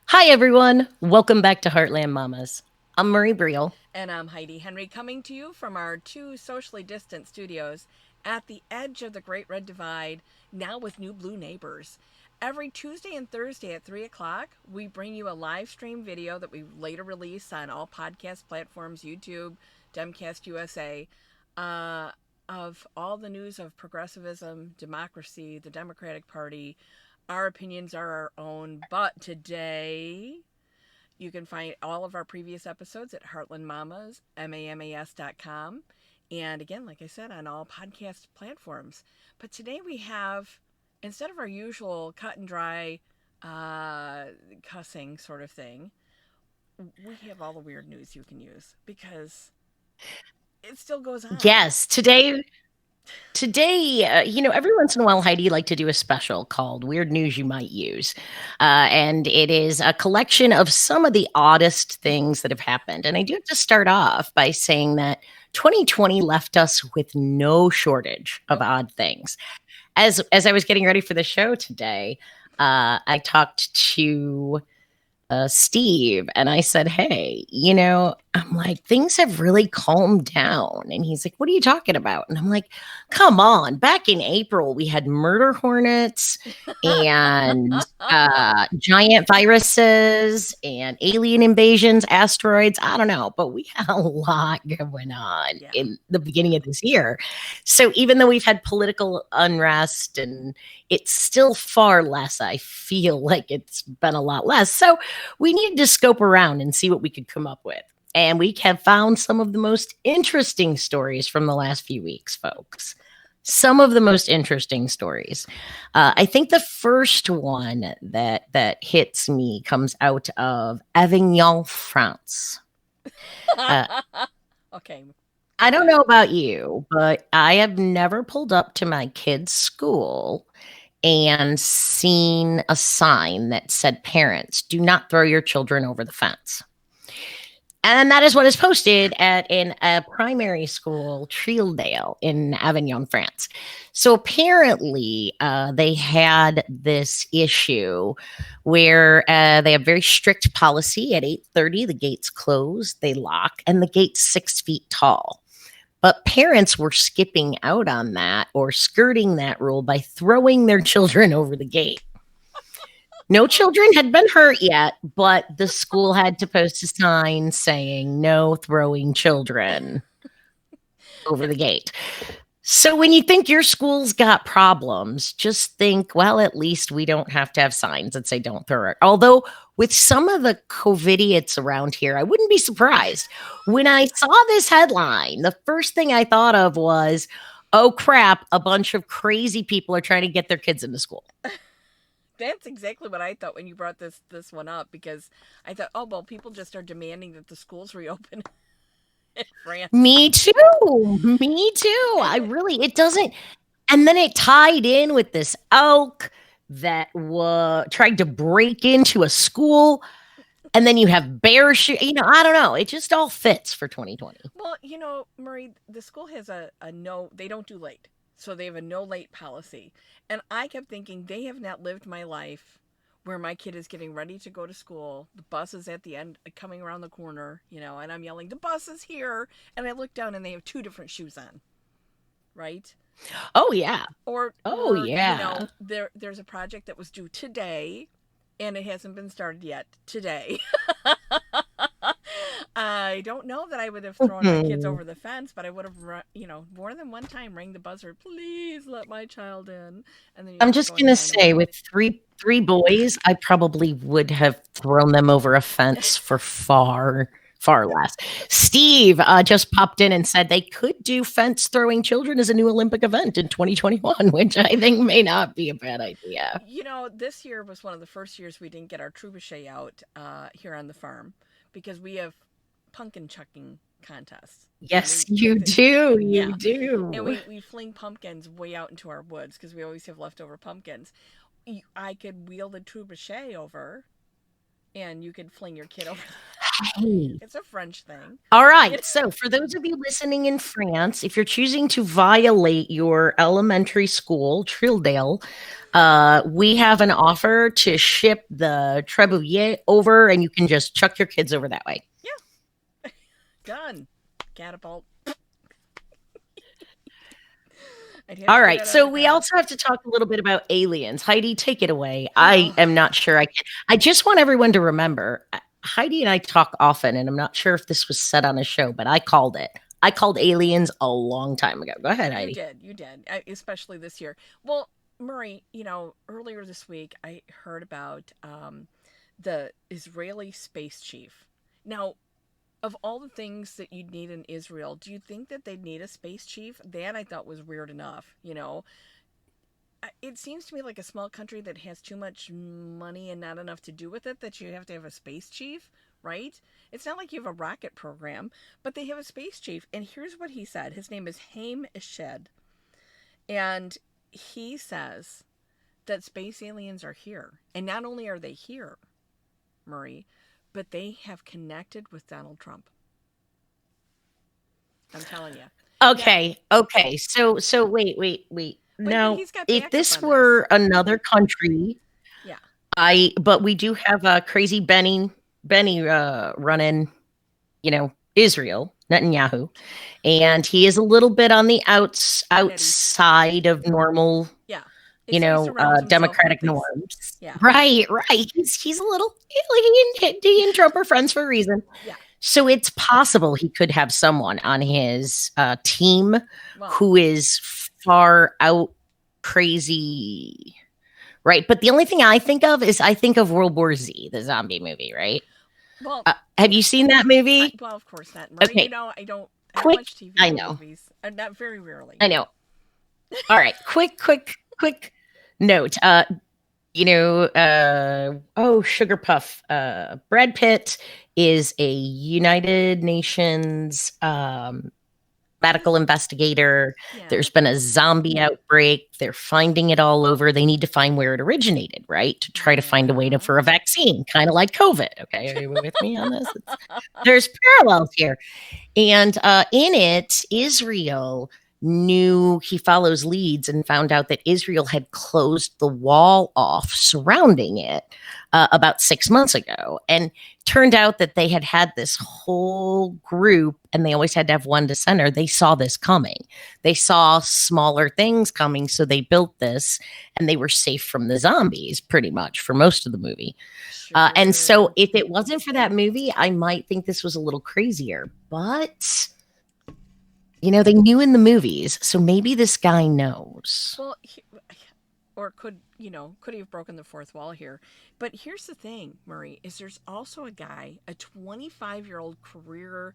Hi, everyone. Welcome back to Heartland Mamas. I'm Marie Briel. And I'm Heidi Henry coming to you from our two socially distant studios at the edge of the Great Red Divide, now with new blue neighbors. Every Tuesday and Thursday at 3 o'clock, we bring you a live stream video that we later release on all podcast platforms, YouTube, Demcast USA, uh, of all the news of progressivism, democracy, the Democratic Party. Our opinions are our own, but today you can find all of our previous episodes at Heartland Mamas, MAMAS.com. And again, like I said, on all podcast platforms. But today we have, instead of our usual cut and dry uh, cussing sort of thing, we have all the weird news you can use because it still goes on. Yes, today, every once in a while, Heidi like to do a special called Weird News You Might Use. And it is a collection of some of the oddest things that have happened. And I do have to start off by saying that 2020 left us with no shortage of Nope. odd things. As I was getting ready for the show today, I talked to Steve, and I said, "Hey, I'm like, things have really calmed down." And he's like, "What are you talking about?" And I'm like, "Come on, back in April, we had murder hornets and giant viruses and alien invasions, asteroids. I don't know, but we had a lot going on Yeah. in the beginning of this year. So even though we've had political unrest and it's still far less, I feel like it's been a lot less. So we needed to scope around and see what we could come up with. And we have found some of the most interesting stories from the last few weeks, folks. Some of the most interesting stories. I think the first one that hits me comes out of Avignon, France. Uh, Okay, I go don't ahead. know about you, but I have never pulled up to my kid's school and seen a sign that said, "Parents, do not throw your children over the fence." And that is what is posted at in a primary school, Trildale in Avignon, France. So apparently, they had this issue where they have very strict policy. At 8:30, the gates close, they lock, and the gate's 6 feet tall. But parents were skipping out on that or skirting that rule by throwing their children over the gate. No children had been hurt yet, but the school had to post a sign saying no throwing children over And the gate. So when you think your school's got problems, just think, well, at least we don't have to have signs that say don't throw it. Although with some of the COVIDiots around here, I wouldn't be surprised. When I saw this headline, the first thing I thought of was, oh crap, a bunch of crazy people are trying to get their kids into school. that's exactly what I thought when you brought this one up because I thought, oh well, people just are demanding that the schools reopen in France. Me too. Me too. And It doesn't. And then it tied in with this elk that tried to break into a school. And then you have bear shoot. I don't know. It just all fits for 2020. well, Marie, the school has a no. They don't do late, so they have a no late policy. And I kept thinking they have not lived my life where my kid is getting ready to go to school. The bus is at the end, coming around the corner, and I'm yelling, "The bus is here!" And I look down and they have two different shoes on, right? Oh, yeah. or Oh, or yeah. there's a project that was due today and it hasn't been started yet today. I don't know that I would have thrown my kids Mhm. over the fence, but I would have, more than one time rang the buzzer, please let my child in, and then you I'm have to just go and gonna sign them say, out. with three boys, I probably would have thrown them over a fence for far, far less. Steve just popped in and said they could do fence throwing children as a new Olympic event in 2021, which I think may not be a bad idea. This year was one of the first years we didn't get our trebuchet out here on the farm because we have pumpkin chucking contests, and Yes, we take you the do. You yeah, and do. we fling pumpkins way out into our woods because we always have leftover pumpkins. I could wheel the trebuchet over, and you could fling your kid over. Hey. It's a French thing. All You right. know? So, for those of you listening in France, if you're choosing to violate your elementary school, Trilldale, we have an offer to ship the Trebuchet over, and you can just chuck your kids over that way. Yeah, done. Catapult. I'd have All to get right. that out of So the we ground. also have to talk a little bit about aliens. Heidi, take it away. I Oh, am not sure I can. I just want everyone to remember Heidi and I talk often, and I'm not sure if this was said on a show, but I called it. I called aliens a long time ago. Go ahead, you Heidi. did. You did. Especially this year. Well, Murray, earlier this week I heard about the Israeli space chief. Now, of all the things that you'd need in Israel, do you think that they'd need a space chief? That I thought was weird enough. It seems to me like a small country that has too much money and not enough to do with it that you have to have a space chief, right? It's not like you have a rocket program, but they have a space chief. And here's what he said. His name is Haim Eshed. And he says that space aliens are here. And not only are they here, Murray, but they have connected with Donald Trump. I'm telling you. Now, Okay. So wait. but Now, he's got if backup this on this. were another country, Yeah. but we do have a crazy Benny running, Israel, Netanyahu, and he is a little bit on the Netties. outside of normal, Yeah. He surrounds himself with democratic these. norms. Yeah. Right. He's a little he and Trump are friends for a reason. Yeah. So it's possible he could have someone on his team Well, who is far out crazy, right? But the only thing I think of is I think of World War Z, the zombie movie, right? well, Have you seen that movie? well, of course not, Murray. Okay, I don't quick. watch TV I or know, movies. Not very rarely. I know. All right, quick note. Oh, Sugar Puff. Brad Pitt is a United Nations Oh, medical investigator. yeah. There's been a zombie outbreak. They're finding it all over. They need to find where it originated, right? To try to find a way to Yeah. for a vaccine, kind of like COVID. Okay, are you with me on this? There's parallels here. And in it, Israel knew he follows leads and found out that Israel had closed the wall off surrounding it about 6 months ago. And turned out that they had this whole group and they always had to have one dissenter. They saw this coming. They saw smaller things coming. So they built this and they were safe from the zombies pretty much for most of the movie. And so Sure. if it wasn't for that movie, I might think this was a little crazier. But, they knew in the movies. So maybe this guy knows. Well, or could he have broken the fourth wall here? But here's the thing, Murray, is there's also a guy, a 25-year-old career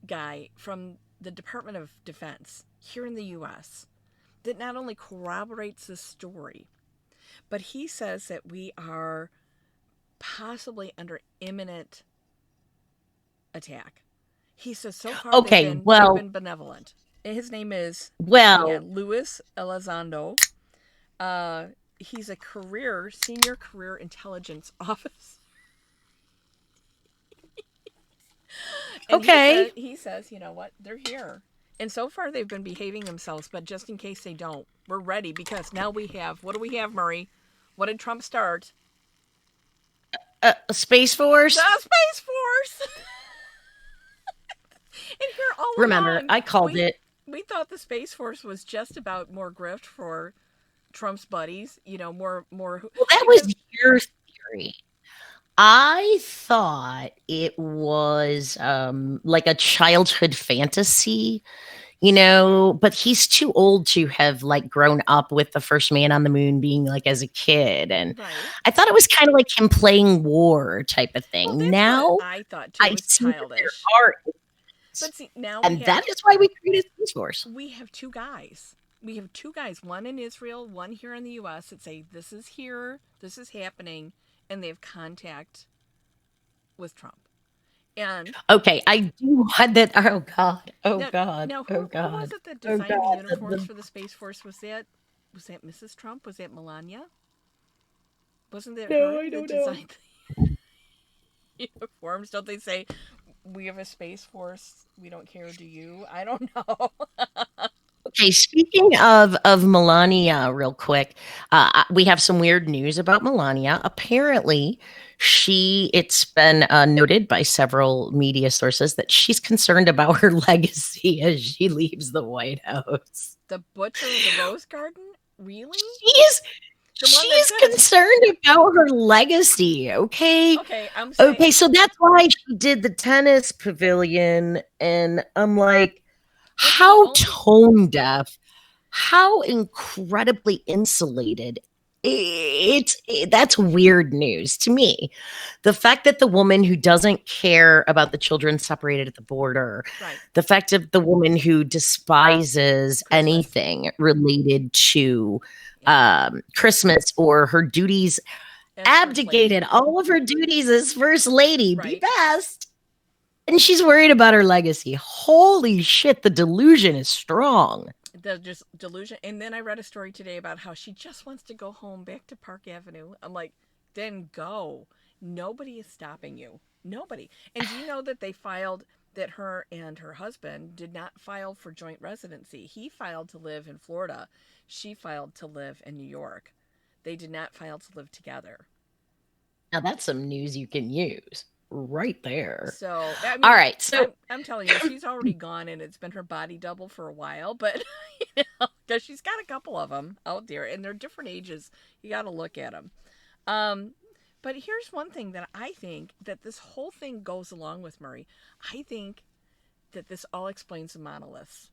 guy from the Department of Defense here in the US that not only corroborates this story, but he says that we are possibly under imminent attack. He says so far Okay, they've well, been benevolent. His name is well, Luis Elizondo. He's a senior career intelligence officer. And okay. he says, you know what? They're here. And so far they've been behaving themselves, but just in case they don't, we're ready because now what do we have, Murray? What did Trump start? Space The Force. Space Force. And here all Remember, along, I called we it. we thought the Space Force was just about more grift for Trump's buddies, more Well, that because was your theory. I thought it was like a childhood fantasy, but he's too old to have like grown up with the first man on the moon being like as a kid. And right. I thought it was kind of like him playing war type of Well, thing. that's what Now I thought too. It I was see that childish. there are aliens, But see, now and that is why we created Space Force. we have two guys. We have two guys, one in Israel, one here in the U.S. that say this is here, this is happening, and they have contact with Trump. And Okay, I do want that. Oh God. Oh now, God. now Oh who was God. it that Oh designed the God. uniforms for the Space Force? Was that Mrs. Trump? Was that Melania? Wasn't that No, her I that don't know. designed? uniforms. Don't they say we have a space force? We don't care. Do you? I don't know. Okay, speaking of Melania, real quick, we have some weird news about Melania. Apparently, it's been noted by several media sources that she's concerned about her legacy as she leaves the White House. The butcher of the rose garden? Really? She's The one that she's says, concerned about her legacy. Okay, okay, I'm okay, saying, so that's why she did the tennis pavilion, and I'm like, was she how only tone deaf, how incredibly insulated. That's weird news to me. The fact that the woman who doesn't care about the children separated at the border, right? the fact of the woman who despises Christmas. anything related to Yeah. Christmas or her duties, As first lady. abdicated all of her duties as first lady, be Right. best. And she's worried about her legacy. Holy shit, the delusion is strong. The just delusion. And then I read a story today about how she just wants to go home back to Park Avenue. I'm like, then go. Nobody is stopping you. Nobody. And do you know that they filed that her and her husband did not file for joint residency? He filed to live in Florida. She filed to live in New York. They did not file to live together. Now that's some news you can use right there. So I All mean, right. So I'm telling you, she's already gone, and it's been her body double for a while. But you know, because she's got a couple of them out there, and they're different ages. You got to look at them. Um, but here's one thing that I think that this whole thing goes along with, Murray. I think that this all explains the monoliths,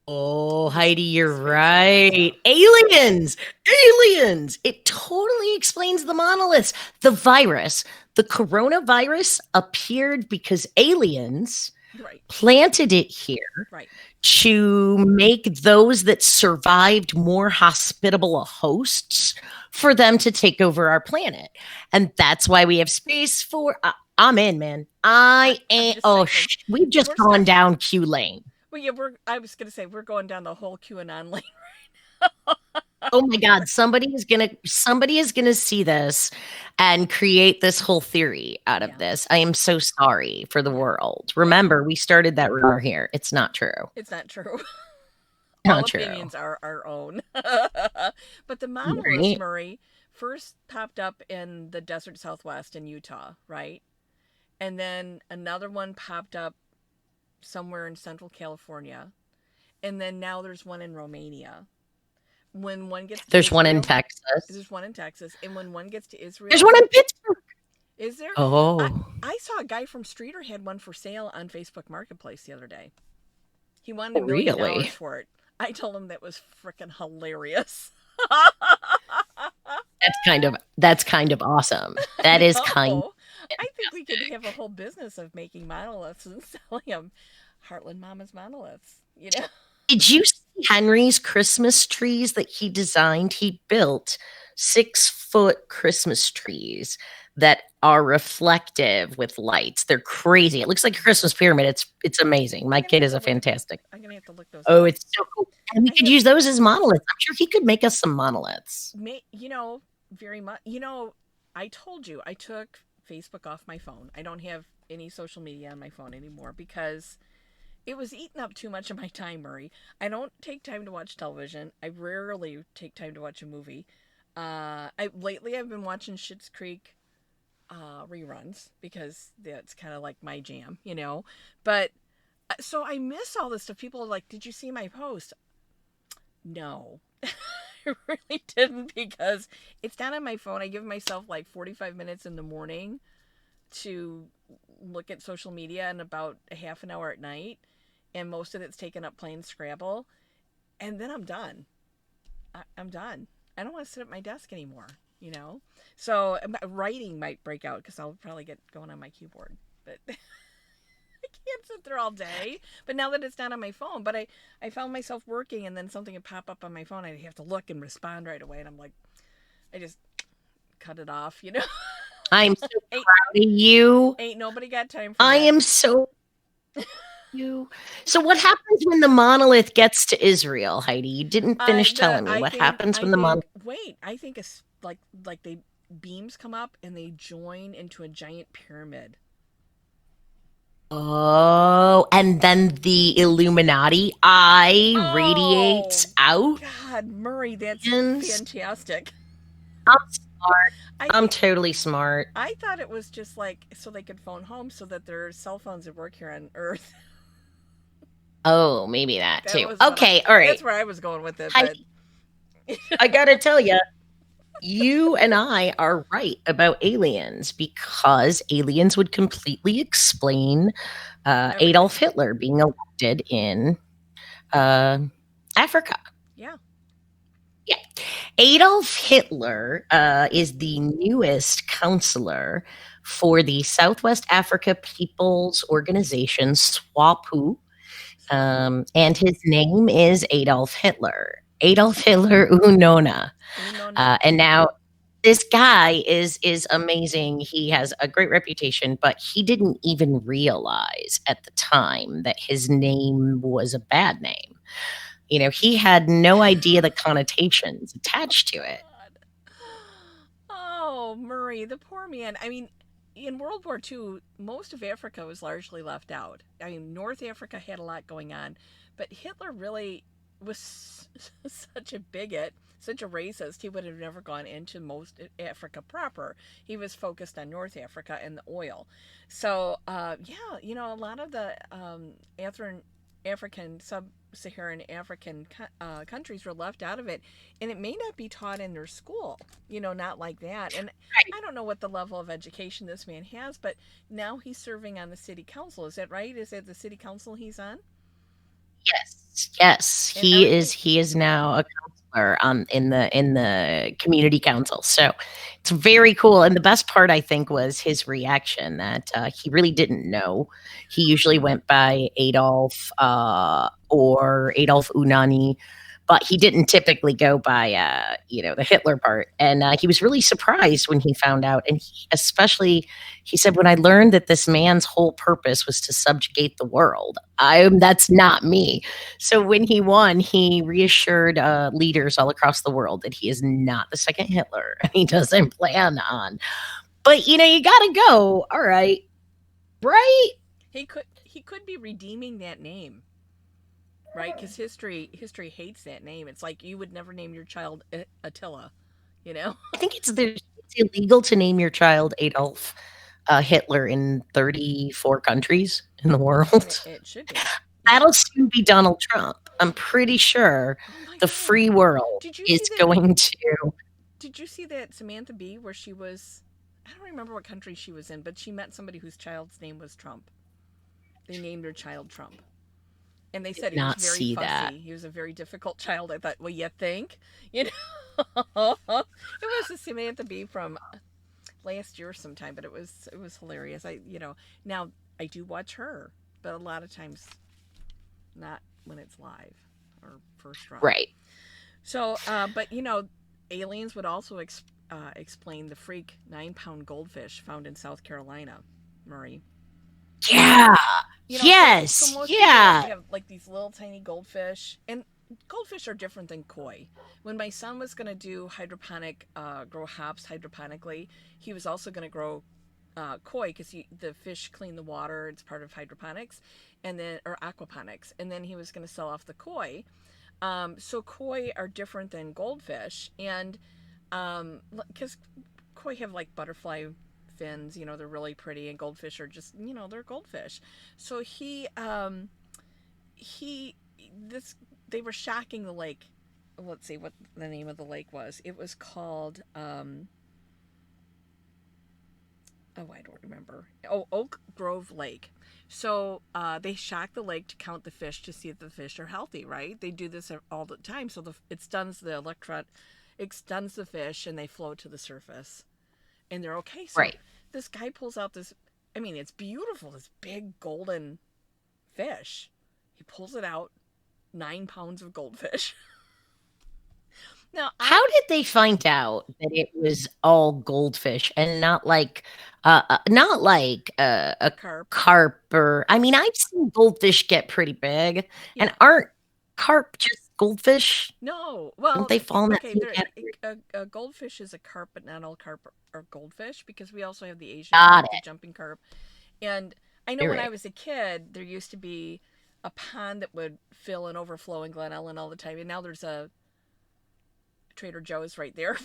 oh, the Heidi, you're space alien right. stuff. Aliens. Aliens. It totally explains the monoliths. The virus, the coronavirus appeared because aliens Right, planted it here right. to make those that survived more hospitable hosts for them to take over our planet. And that's why we have space for. I'm in, man. I I'm am. just Oh, saying, we've just we're gone starting. down Q lane. Well, yeah, we're. I was gonna say we're going down the whole QAnon lane. Oh my God, somebody is gonna see this and create this whole theory out of Yeah, this. I am so sorry for the yeah, world. yeah. Remember, we started that rumor here. It's not true. It's not true. All Not true. opinions are our own. But the monoliths, Right? Murray, first popped up in the desert southwest in Utah, right? And then another one popped up somewhere in central California. And then now there's one in Romania. When one gets to There's one in Israel, Texas. there's one in Texas. And when one gets to There's Israel, one in Pittsburgh. is there? I, Oh, I saw a guy from Streeter had one for sale on Facebook Marketplace the other day. He wanted $1 million really? for it. I told him that was freaking hilarious. That's kind of awesome. That is kind. No, I think we could have a whole business of making monoliths and selling them. Heartland Mama's monoliths, you know? Did you see Henry's Christmas trees that he designed? He built 6-foot Christmas trees that are reflective with lights. They're crazy. It looks like a Christmas pyramid. It's amazing. My I'm gonna kid have is to a look. fantastic. I'm gonna have to look those Oh, up. it's so cool. And we I could have, use those as monoliths. I'm sure he could make us some monoliths. you know, very much. You know, I told you I took Facebook off my phone. I don't have any social media on my phone anymore because it was eating up too much of my time, Murray. I don't take time to watch television. I rarely take time to watch a movie. I've been watching Schitt's Creek reruns because that's kind of like my jam, you know. But so I miss all this stuff. People are like, "Did you see my post?" No, I really didn't because it's not on my phone. I give myself like 45 minutes in the morning to look at social media and about a half an hour at night, and most of it's taken up playing Scrabble, and then I'm done. I'm done. I don't want to sit at my desk anymore, you know? So writing might break out because I'll probably get going on my keyboard. But I can't sit there all day. But now that it's not on my phone, but I found myself working and then something would pop up on my phone. I'd have to look and respond right away. And I'm like, I just cut it off, you know? I'm so ain't, proud of you. ain't nobody got time for I that. am so you. So what happens when the monolith gets to Israel, Heidi? You didn't finish telling me. I What think happens when the monolith wait, I think it's like they beams come up and they join into a giant pyramid. Oh, and then the Illuminati eye radiates Oh, out. God, Murray, that's And fantastic. I'm smart. I I'm think totally smart. I thought it was just like so they could phone home so that their cell phones would work here on Earth. Oh, maybe that That too. was what I. Okay, all right. That's where I was going with it, I but I gotta tell you, you and I are right about aliens because aliens would completely explain everything. Adolf Hitler being elected in uh, Africa. Yeah. Yeah. Adolf Hitler is the newest counselor for the Southwest Africa People's Organization, SWAPO, Swapu. and his name is Adolf Hitler. Adolf Hitler Unona. Unona. And now this guy is amazing. He has a great reputation, but he didn't even realize at the time that his name was a bad name. You know, he had no idea the connotations attached to it. God. Oh, Murray, the poor man. I mean, in World War II, most of Africa was largely left out. I mean, North Africa had a lot going on, but Hitler really was such a bigot, such a racist. He would have never gone into most Africa proper. He was focused on North Africa and the oil. So, yeah, a lot of the African sub-Saharan African countries were left out of it, and it may not be taught in their school. Not like that. And I don't know what the level of education this man has, but now he's serving on the city council. Is that right? Is it the city council he's on? Yes, yes, And he is. everything. He is now a counselor in the community council. So it's very cool. And the best part, I think, was his reaction that he really didn't know. He usually went by Adolf or Adolf Unani, but he didn't typically go by the Hitler part. And he was really surprised when he found out. And especially, he said, when I learned that this man's whole purpose was to subjugate the world, that's not me. So when he won, he reassured leaders all across the world that he is not the second Hitler. He doesn't plan on. But you gotta go. All right, right? He could be redeeming that name, right? Because history hates that name. It's like you would never name your child Attila, you know. I think it's illegal to name your child Adolf Hitler in 34 countries in the And it, world. it should be. Yeah. That'll soon be Donald Trump. I'm pretty sure Oh my the God. free world Did you is see that? going to. Did you see that Samantha Bee where she was? I don't remember what country she was in, but she met somebody whose child's name was Trump. They named their child Trump. And they said he was Not very see that. fussy. He was a very difficult child. I thought, well, you think? You know, it was a Samantha Bee from last year sometime, but it was hilarious. Now I do watch her, but a lot of times not when it's live or first run. Right. So, but aliens would also explain the freak 9-pound goldfish found in South Carolina, Murray. Yeah. So Yes. most people Yeah. have like these little tiny goldfish, and goldfish are different than koi. When my son was gonna do hydroponic, grow hops hydroponically, he was also gonna grow koi because the fish clean the water. It's part of hydroponics, and then or aquaponics, and then he was gonna sell off the koi. So koi are different than goldfish, and because koi have like butterfly fins, they're really pretty, and goldfish are just, they're goldfish. So he this they were shocking the lake. Let's see what the name of the lake was. It was called oh, I don't remember. Oh, Oak Grove Lake. So they shock the lake to count the fish to see if the fish are healthy, right? They do this all the time. So it stuns the electron, it stuns the fish, and they float to the surface, and they're okay. So Right. this guy pulls out this. I mean, it's beautiful. This big golden fish. He pulls it out. 9 pounds of goldfish. Now How did they find out that it was all goldfish and not like a carp. carp or I mean, I've seen goldfish get pretty big, and Yeah. aren't carp just goldfish? No, Don't well, they fall in that okay. same There, category? a goldfish is a carp, but not all carp are goldfish because we also have the Asian Got carp, the it. jumping carp. And I know Right, when I right. was a kid, there used to be a pond that would fill and overflow in Glen Ellen all the time, and now there's a Trader Joe's right there.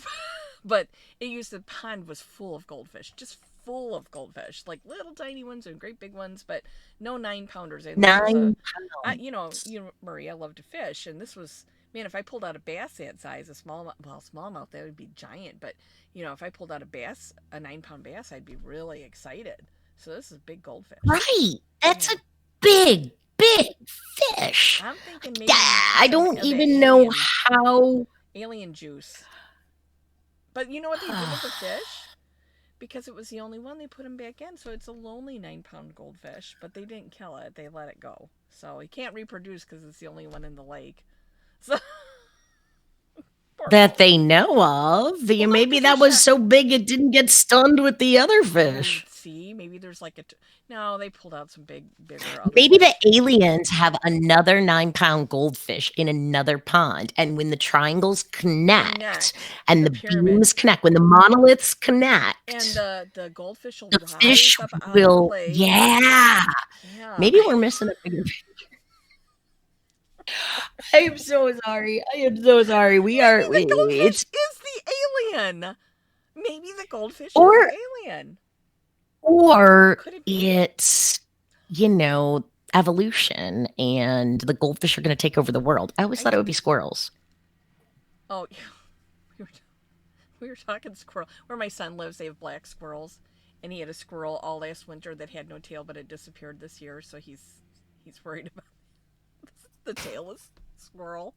But it used the pond was full of goldfish, just full of goldfish, like little tiny ones and great big ones, but no 9 pounders. And this was a, 9 pounds. Marie, I love to fish, and this was, man, if I pulled out a bass that size, a smallmouth, that would be giant. But if I pulled out a bass, a 9 pound bass, I'd be really excited. So this is big goldfish. Right. That's Yeah, a big, big fish. I'm thinking Yeah, maybe I some don't of that even know how. alien juice. But you know what they did with the fish? Because it was the only one, they put him back in. So it's a lonely 9 pound goldfish, but they didn't kill it. They let it go. So he can't reproduce because it's the only one in the lake. So poor That they goldfish. know of. Well, no, Maybe because they that was shot. so big it didn't get stunned with the other fish. See, maybe there's like a. No, they pulled out some bigger other Maybe the fish. aliens have another 9 pound goldfish in another pond. And when the triangles connect Connect and the the pyramid, beams connect, when the monoliths and connect, the goldfish will the rise fish up out of the will, lake. yeah. Yeah, Maybe we're missing a bigger. I am so sorry. I am so sorry. We maybe are, the goldfish it's, is the alien. Maybe the goldfish is the or, alien. or Could it be? it's, you know, evolution and the goldfish are going to take over the world. I always I thought it would be squirrels. oh yeah, we were we were talking squirrel. Where my son lives, they have black squirrels, and he had a squirrel all last winter that had no tail, but it disappeared this year. So he's worried about the tailless squirrel.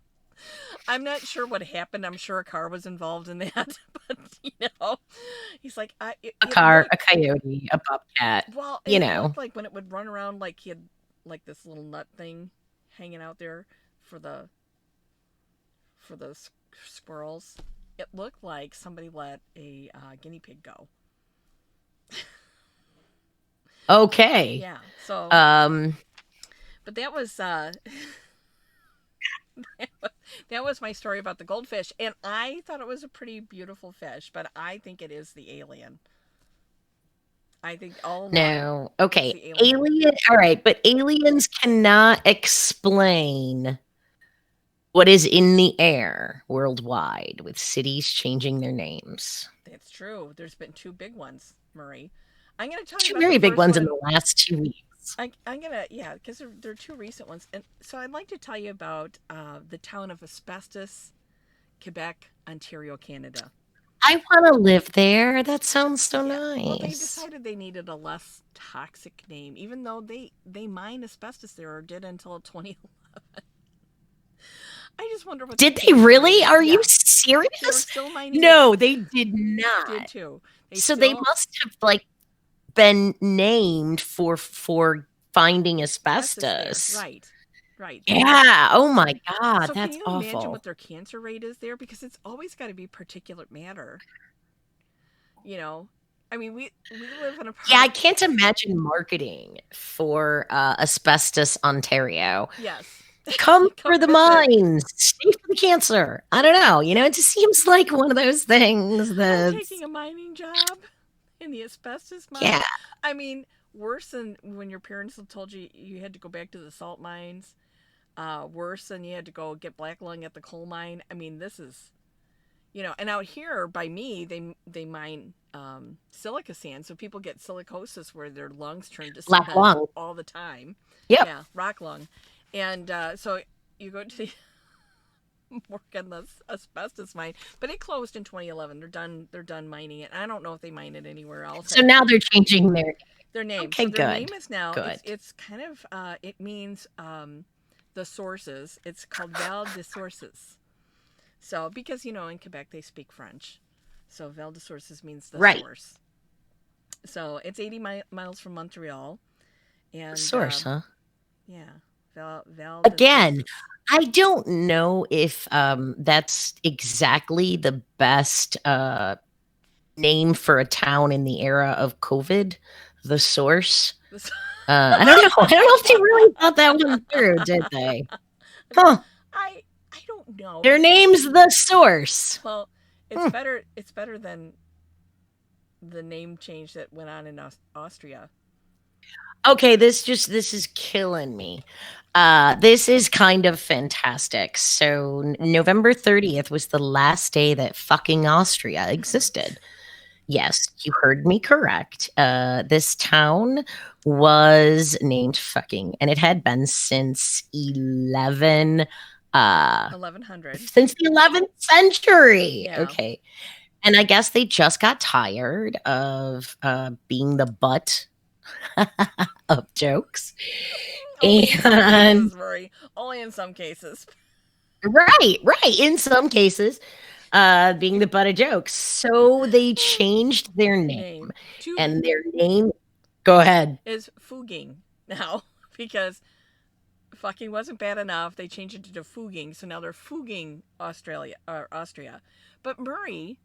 I'm not sure what happened. I'm sure a car was involved in that, but he's like, A it car, a looked coyote, a bobcat, well, and you it know. looked like when it would run around, like he had like this little nut thing hanging out there for the squirrels. It looked like somebody let a guinea pig go. Okay. Yeah. So, Um, but that was that was my story about the goldfish, and I thought it was a pretty beautiful fish, but I think it is the alien. I think all along no. it's Okay. the alien. Alien. All right. But aliens cannot explain what is in the air worldwide with cities changing their names. That's true. There's been two big ones, Marie. I'm going to tell you Two about the very big first ones in one. the last 2 weeks. I'm gonna, yeah, because there are two recent ones, and so I'd like to tell you about the town of Asbestos, Quebec, Ontario, Canada. I want to live there. That sounds so Yeah, well, they nice. decided they needed a less toxic name, even though they mine asbestos there, or did until 2011. I just wonder what their Did they cancer rate really? is. Are you Yeah, they were serious? still mining it. No, they did Did not. too. They So they still must have like been named for finding asbestos there. asbestos. Right, right. They had. Yeah. Oh my god, So can that's you imagine what awful. their cancer rate is there? Because it's always got to be particulate matter. You know, I mean, we live in a Yeah, part I of. can't imagine marketing for Asbestos Ontario. Yes. Come for Come the visit. mines, stay for the cancer. I don't know. It just seems like one of those things I'm taking that's, a mining job in the asbestos mine. yeah, I mean, worse than when your parents told you you had to go back to the salt mines. Worse than you had to go get black lung at the coal mine. I mean, this is, and out here by me, they mine silica sand, so people get silicosis where their lungs turn to black cement lung. all the time. Yep. Yeah, rock lung, and so you go to the work on the asbestos mine, but it closed in 2011. They're done mining it. I don't know if they mine it anywhere else. So now they're changing their. Their name. Okay, So their good. name is now Good. it's kind of it means the sources. It's called Val de Sources. So because in Quebec they speak French, so Val de Sources means the Right. source. So it's 80 miles from Montreal, The and source, huh? yeah, Val de Again, Sources. I don't know if that's exactly the best name for a town in the era of COVID. The source. This, I don't know. I don't know if they really thought that one through, did they? Huh. I don't know. Their name's the source. Well, it's Hmm. better. It's better than the name change that went on in Austria. Okay, this is killing me. This is kind of fantastic. So November 30th was the last day that fucking Austria existed. Yes, you heard me correct. This town was named fucking, and it had been uh 1100. since the 11th century. Yeah. Okay. And I guess they just got tired of being the butt of jokes. Only in some And cases, Murray. Only in some cases. right. In some cases, being the butt of jokes. So they changed their name. Name to And their name, go ahead. is Fuging now because fucking wasn't bad enough. They changed it to Fuging, so now they're Fuging Australia or Austria. But Murray,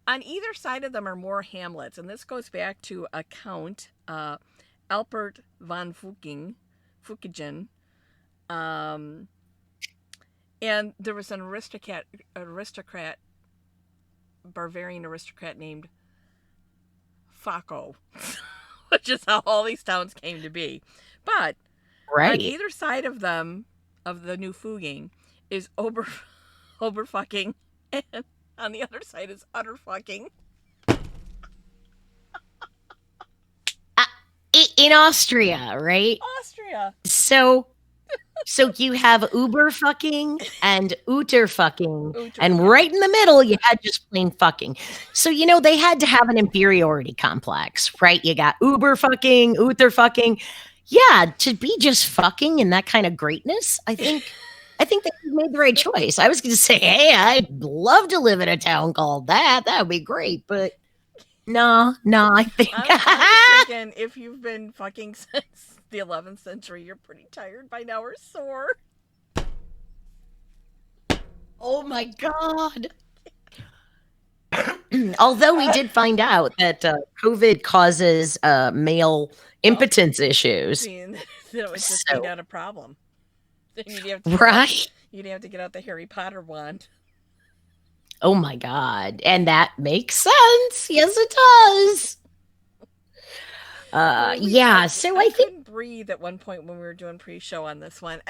on either side of them are more hamlets, and this goes back to a count, Albert von Fukigen, um, and there was an aristocrat, Bavarian aristocrat named Fako, which is how all these towns came to be. But on Right. either side of them, of the new Fuging, is Oberfucking, and on the other side is Utterfucking. Uh, in Austria, right? Austria. So so you have Uber fucking and Uter fucking, and Uter, right in the middle you had just plain fucking. So they had to have an inferiority complex, right? You got Uber fucking, Uter fucking. Yeah, to be just fucking in that kind of greatness, I think that you made the right choice. I was going to say, hey, I'd love to live in a town called that. That would be great, but no, I think I'm thinking if you've been fucking since the 11th century, you're pretty tired by now or sore. oh my god. Although we did find out that COVID causes male impotence issues. Seeing that it would just be So, not a problem. Then right? you'd have to get out the Harry Potter wand. Oh my god. And that makes sense. Yes, it does. Yeah, so I think couldn't breathe at one point when we were doing pre-show on this one.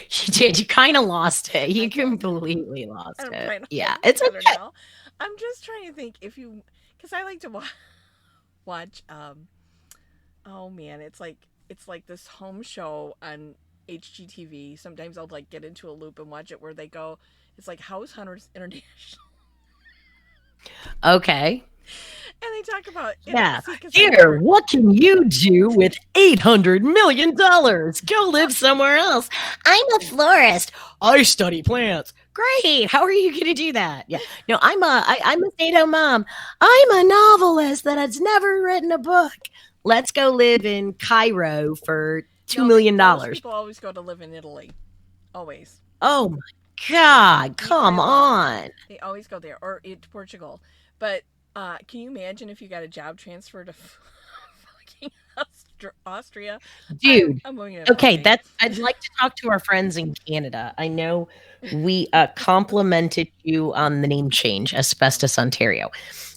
you did. You kind of lost it. You completely lost I'm it. trying to Yeah, hold it it's together okay. now. I'm just trying to think if you, because I like to watch. Oh man, it's like this home show on HGTV. Sometimes I'll like get into a loop and watch it where they go. It's like House Hunters International, Okay. and they talk about Yeah. see, 'cause I Here, never what can you do with $800 million? Go live somewhere else. I'm a florist. I study plants. Great. How are you going to do that? Yeah. No, I'm a stay-at-home mom. I'm a novelist that has never written a book. Let's go live in Cairo for $2 no. million. Those people always go to live in Italy, always. Oh my Yeah, God. Come on. they always go there or to Portugal. But can you imagine if you got a job transfer to fucking Austria? Dude. I'm moving to Okay, fucking. I'd like to talk to our friends in Canada. I know we complimented you on the name change, Asbestos Ontario.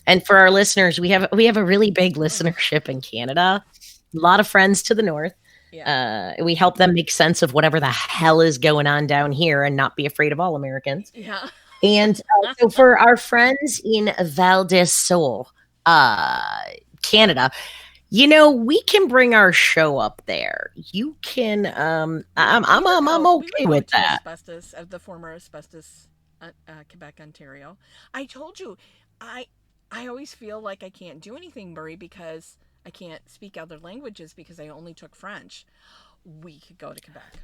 And for our listeners, we have a really big listenership in Canada. A lot of friends to the north. Yeah. We help them make sense of whatever the hell is going on down here and not be afraid of all Americans. Yeah. And so for our friends in Val des Sol, Canada, we can bring our show up there. You can. I'm okay with that. Asbestos of the former asbestos, Quebec, Ontario. I told you, I I always feel like I can't do anything, Murray, because I can't speak other languages because I only took French. We could go to Quebec.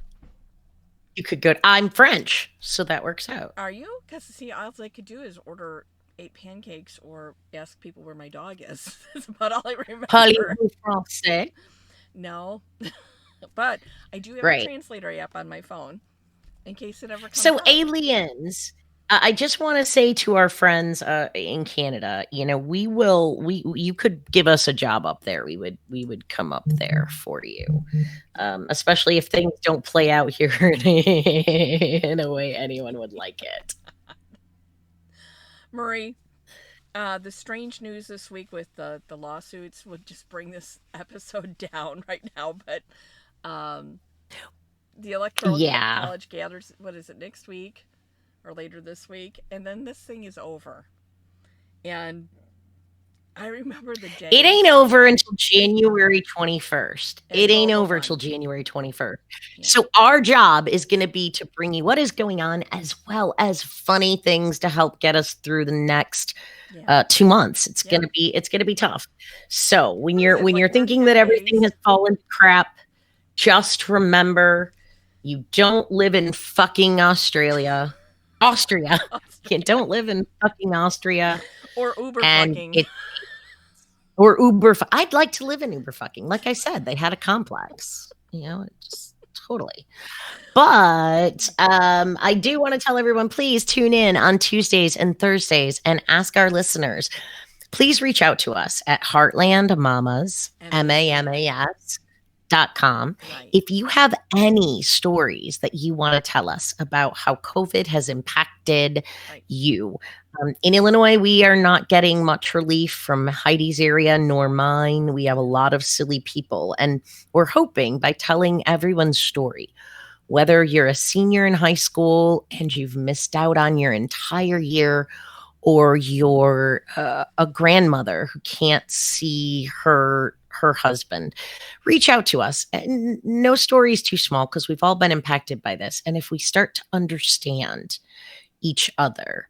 You could go. I'm French, so that works out. Are you? Because see, all I could do is order 8 pancakes or ask people where my dog is. That's about all I remember. Parlez-vous français? No, but I do have a Right. translator app on my phone in case it ever comes So up. aliens. I just want to say to our friends in Canada, we you could give us a job up there. We would come up there for you, especially if things don't play out here in a way anyone would like it. Marie, the strange news this week with the lawsuits would just bring this episode down right now. But um, the Electoral Yeah, College gathers, what is it, next week or later this week? And then this thing is over. And I remember the it day. ain't over until January 21st. And It it's all ain't the over till fun. January 21st. Yeah. So our job is going to be to bring you what is going on as well as funny things to help get us through the next Yeah. 2 months. It's Yep. gonna be tough. So when What is you're it, when you're like thinking 99 that everything days? has fallen to crap, just remember you don't live in fucking Australia. Austria. You Austria. don't live in fucking Austria, Or Uber and fucking. it or Uber. I'd like to live in Uber fucking. Like I said, they had a complex. It just totally. But I do want to tell everyone, please tune in on Tuesdays and Thursdays and ask our listeners. Please reach out to us at Heartland Mamas, MAMAS. MAMAS.com. Right. If you have any stories that you want to tell us about how COVID has impacted Right. you. In Illinois, we are not getting much relief from Heidi's area nor mine. We have a lot of silly people, and we're hoping by telling everyone's story, whether you're a senior in high school and you've missed out on your entire year, or you're a grandmother who can't see her husband, reach out to us. And no story is too small because we've all been impacted by this. And if we start to understand each other,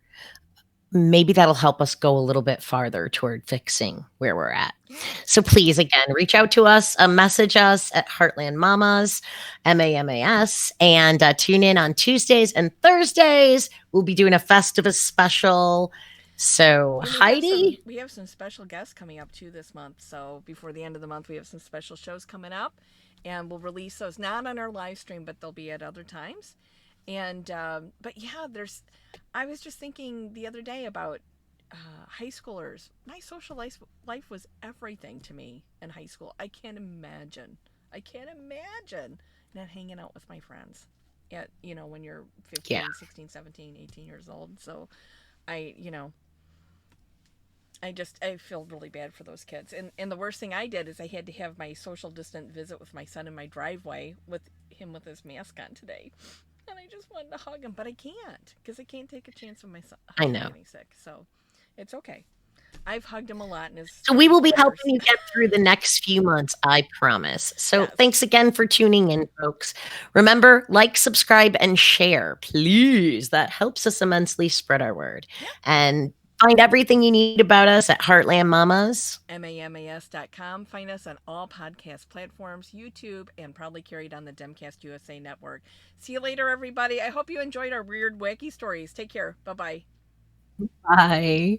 maybe that'll help us go a little bit farther toward fixing where we're at. Yeah. So please, again, reach out to us, message us at Heartland Mamas, MAMAS, and tune in on Tuesdays and Thursdays. We'll be doing a Festivus special. So, And Heidi, we have some special guests coming up too this month. So before the end of the month, we have some special shows coming up, and we'll release those not on our live stream, but they'll be at other times. And but yeah, there's. I was just thinking the other day about high schoolers. My social life was everything to me in high school. I can't imagine. I can't imagine not hanging out with my friends at, when you're yeah, 15, 16, 17, 18 years old. So I, I feel really bad for those kids. And the worst thing I did is I had to have my social distant visit with my son in my driveway with him with his mask on today. And I just wanted to hug him, but I can't because I can't take a chance of my I husband know. getting sick. So it's okay. I've hugged him a lot in his So we will be 34 years. helping you get through the next few months, I promise. So Yes. thanks again for tuning in, folks. Remember, like, subscribe, and share, please. That helps us immensely spread our word. Yep. And find everything you need about us at Heartland Mamas. MAMAS.com. Find us on all podcast platforms, YouTube, and probably carried on the Demcast USA network. See you later, everybody. I hope you enjoyed our weird, wacky stories. Take care. Bye bye. Bye.